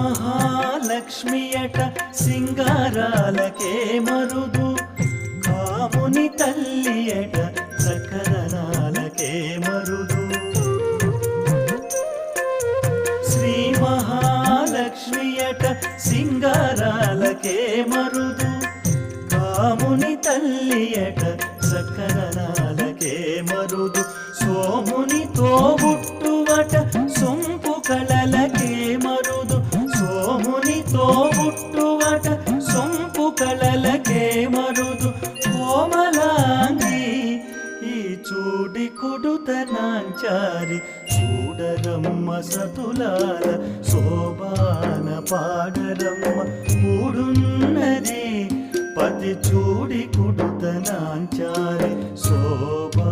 మహాలక్ష్మియట సింగారాలకే మరుదు, కాముని తల్లియట సకరణాలకే మరుదు. శ్రీ మహాలక్ష్మియట సింగారాలకే మరుదు, కాముని తల్లియట సకరణాలకే మరుదు. సోముని తోబుట్టువట సొంపు కళలకే మరుదు, సోముని తోబుట్టువట సొంపు కళలకే మరుదు. కోమలాంగి ఈ చూడి కుడుతనాంచారి, చూడరమ్మ సతులాల శోభాన పాడరమ్మ కూడున్నది. పతి చూడి కుడుతనాంచారి శోభా